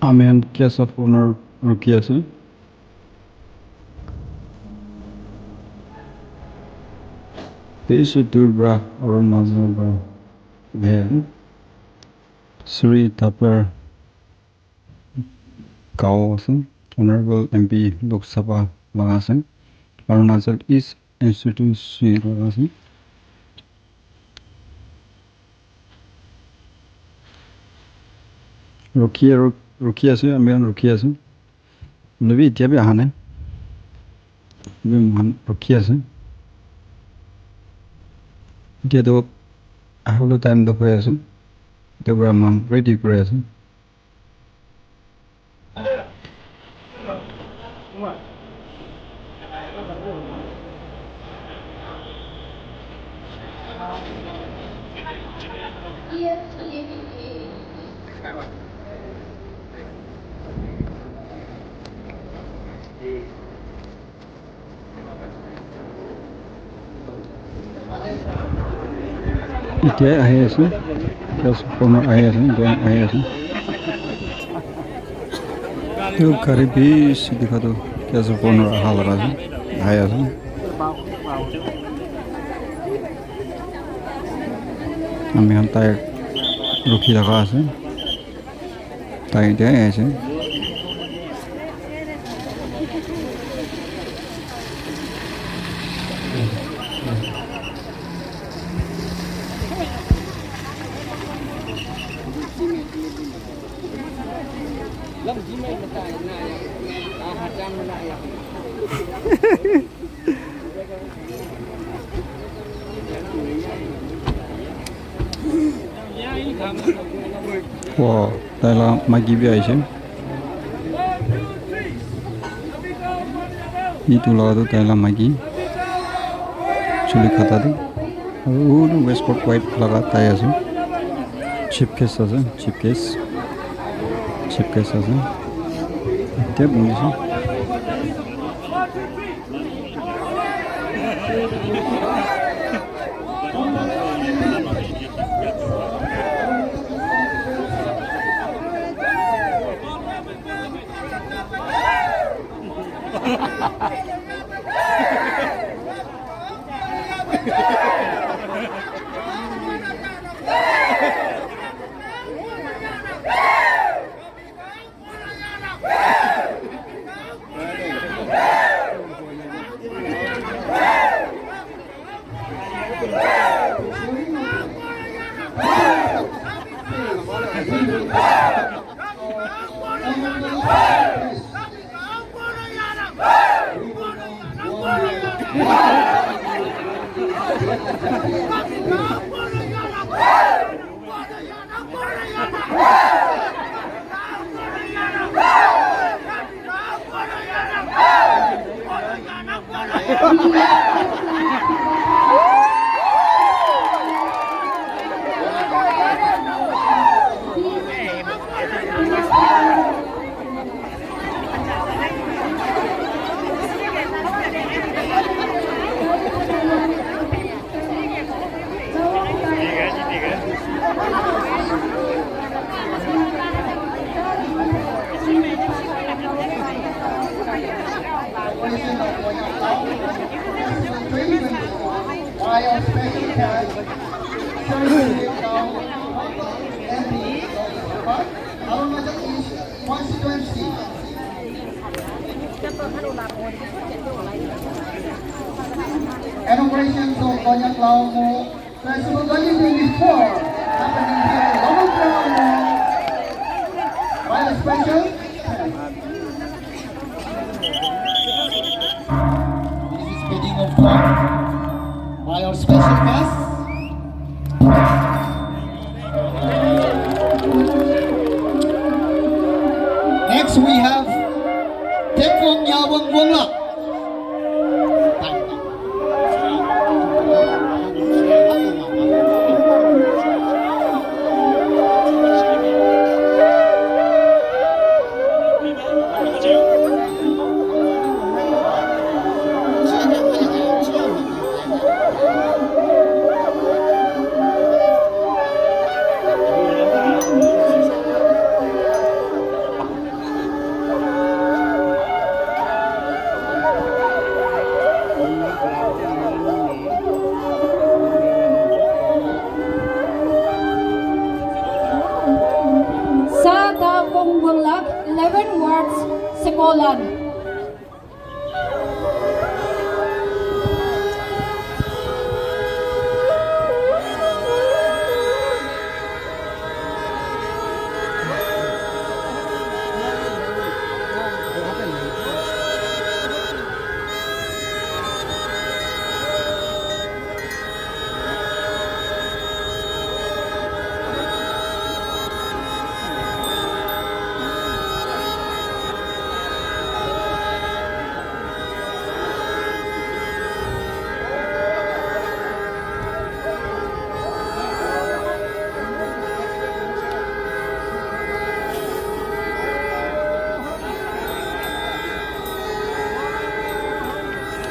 আমি কেসত পুনৰ ৰখি আছো। This Durga Arunachal Then Shri Tapir Gao Honorable MP Lok sabha Lagasan Arunachal East constituency Lagasan ৰখি আছো আমি ৰখি আছো নবী এতিয়া বি অহা নাই ৰখি আছে এতিয়াতো আহলৈ টাইম দেখুৱাই আছো এতিয়া পৰা মান ৰেডি কৰি আছো এতিয়া আহি আছে পুনৰ আহি আছে আহি আছে তো গাড়ী বেছি দেখাতো কেঁচা পুনৰ অহা লগা আছে আহি আছে আমি তাই ৰখি থকা আছে তাই এতিয়া আহি আছে Wow, Thailand magi bi aise. Itu laga tu Thailand magi. Chuli khata tu. Aru Westport white laga Thai ase. Chip case ase, chip case ase. Tep bunisi. While special guest, Shri Gao MP Arunachal East constituency. Inauguration to Konyak Lao-ong Festival 2024 happening here in Lao-ong by the special guest. This is bidding of talk by our special guest. Next we have Tekong Yawang Wongla. Buanglak, 11 wards, Sekolan.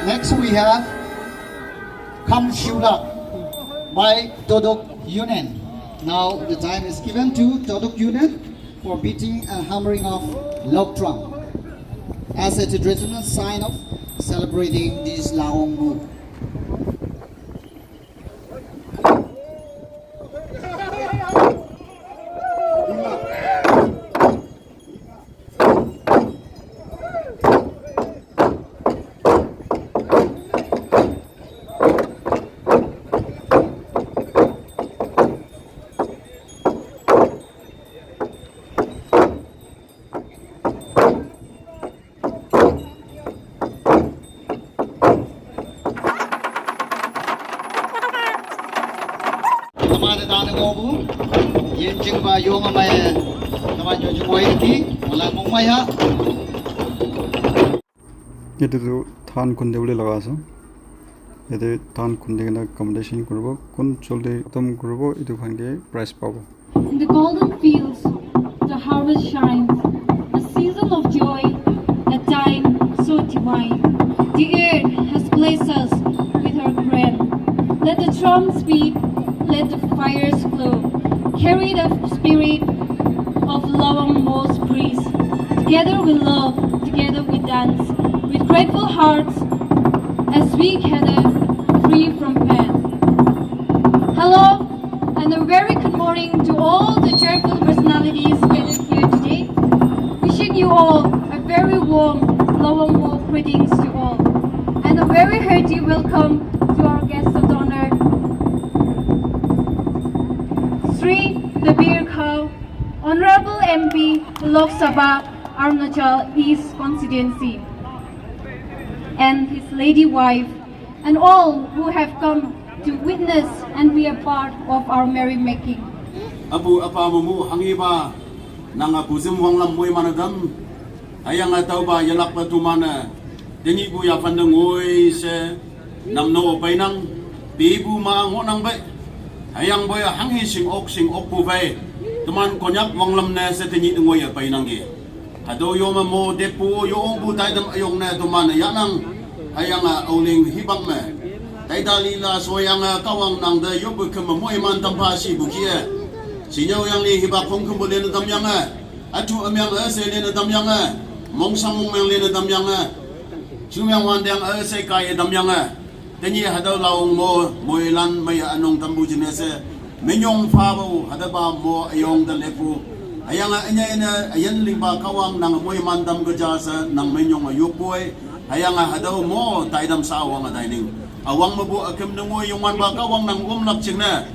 Next we have Kam Shula by Todok Yunen. Now the time is given to Todok Yunen for beating and hammering of Lok drum as a traditional sign of celebrating this Lao-ong move. Itu tu than kunde ule laga asa. Ede than kunde kena accommodation kurbo, kun cholde tam kurbo itu khange price pabo. In the golden fields, the harvest shines, a season of joy, a time so divine. The earth has blessed us with her grain. Let the drums beat, let the fires glow. Carry the spirit of Lao-ong most breeze. Together we love, together we dance, with grateful hearts as we gather free from pain. Hello, and a very good morning to all the joyful personalities gathered here today. Wishing you all a very warm Lao-ong greetings to all, and a very hearty welcome to our guests of honor, Shri Tapir, Honorable MP, Lok sabha, Arunachal East constituency, and his lady wife, and all who have come to witness and be a part of our merrymaking. Abu apa mumu hangiba nang abuzim wang lam moy manadam ayang ataw ba yalak pa tumana dengi bu ya pandang oy se nam no painang bibu ma ngonang ba ayang boy hangi sing ok bu bay tuman konyak wang lam na se dengi ngoy painang gi ado yo ma mo depo yo bu tai dam ayong na tumana yanang ayang auling hibang me tay dalila soyang kawang nang da yob kem moy man tampa si bukia sinyaw yang li hibak kong kumbole na damyang atu amyang se le na damyang mong samong meng le na damyang chumyang wandang se kay damyang tenyi hadaw laong mo moilan may anong tambu jinese menyong fabo hadaba mo ayong dalepo ayang anya ayan limba kawang nang moy mandam gajasa nang menyong ayupoy ayang hadaw mo taidam sa awang dining awang mabu akem nungo yung man ba kawang nang umlak chingna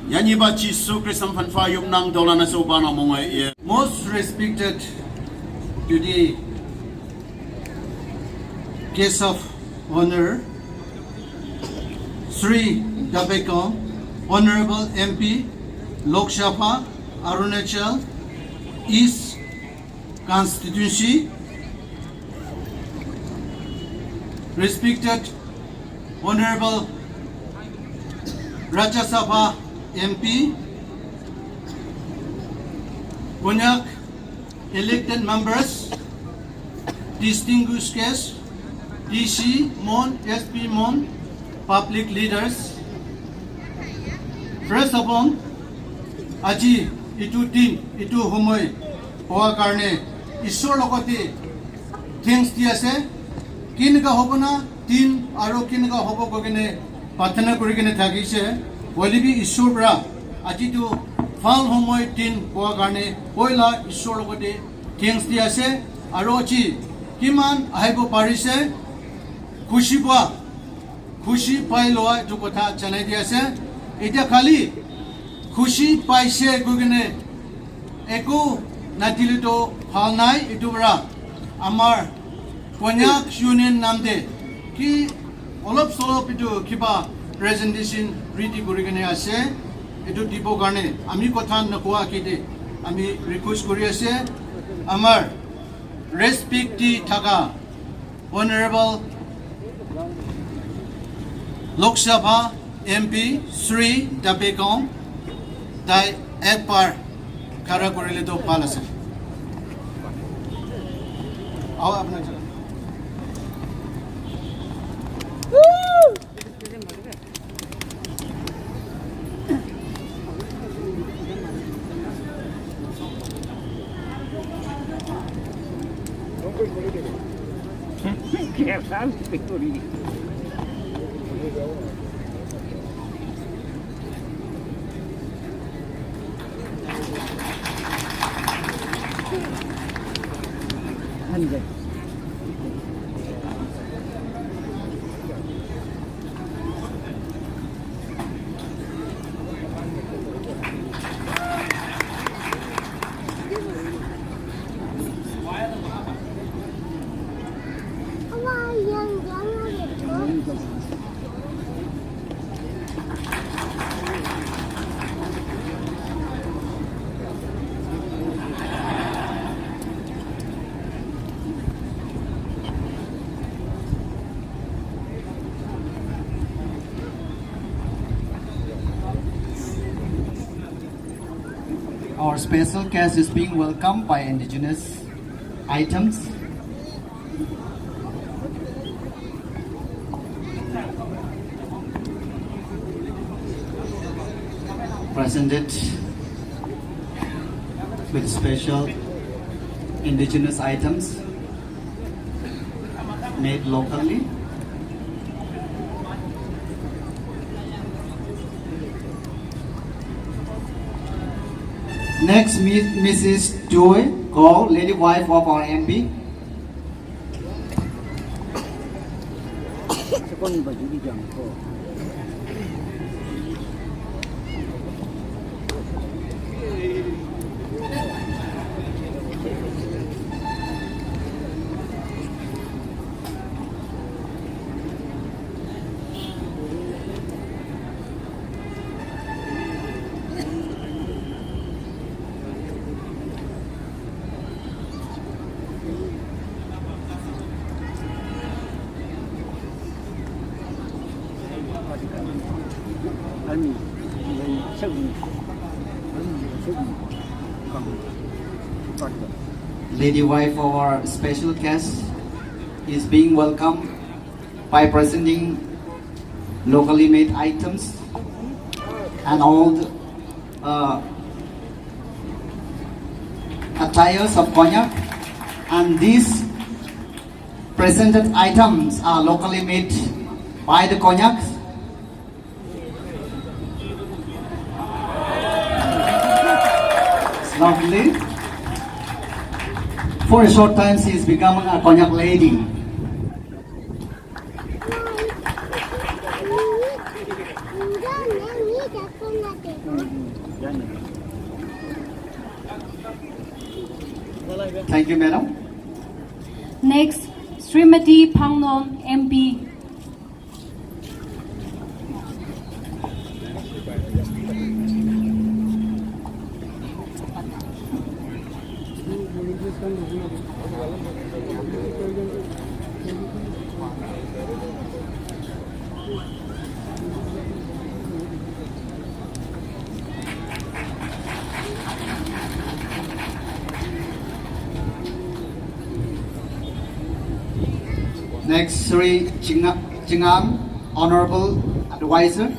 Yani ba Jisu Kristam fanfayum nang dola na sobana mongay ye. Most respected today guest of honor, Shri Dabekong, Honorable MP, Lok sabha, Arunachal East constituency, respected Honorable Rajya Sabha MP, Konyak elected members, distinguished guests, DC, Mon, SP, Mon, public leaders. First of all, Aji, itu din, itu humoy, hoa karne, Ishor lokoti, thanks diase, kinga hobo na, din, aro kinga hobo kogene, patana kurigene thagise, Walibi Ishobra, Ajitu, Fal Homoy Tin, Boagane, Boila, Ishorogode, things di ase aro chi kiman ahaibo parise khushi pai loa tu kotha chanai di ase etia khali khushi paise gugine eko natilito halnai itubra amar Konyak union namde ki olop solop itu kiba presentation ready kurigene ase itu tipo garne ami kotha nakwa kide ami request kori ase amar respecti thaka honorable Lok sabha MP Shri Tapir dai ek par khara korile to pal ase आओ अपना चलो Our special guest is being welcomed by indigenous items. Presented with special indigenous items made locally. Next, Mrs. Joy Gao, lady wife of our MP. Lady wife of our special guest is being welcomed by presenting locally made items and all the attires of Konyak, and these presented items are locally made by the Konyaks. It's lovely. For a short time, she is becoming a Konyak lady. Thank you, madam. Next, Srimati Pangnon, MP. Next, Shri Chingan, Honorable Advisor.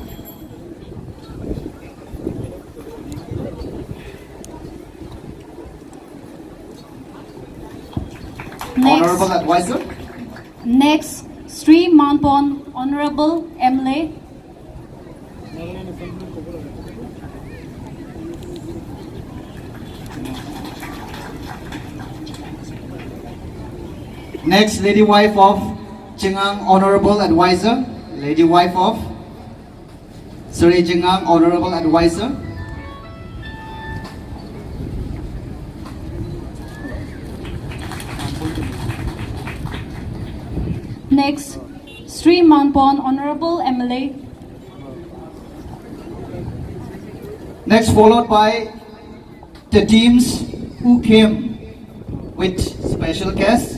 Honorable Advisor. Next, Shri Manpon, Honorable MLA. Next, Lady Wife of Chengang Honorable Advisor. Lady Wife of Shri Chengang Honorable Advisor. Next, Shri Manpon, Honorable MLA. Next, followed by the teams who came with special guests.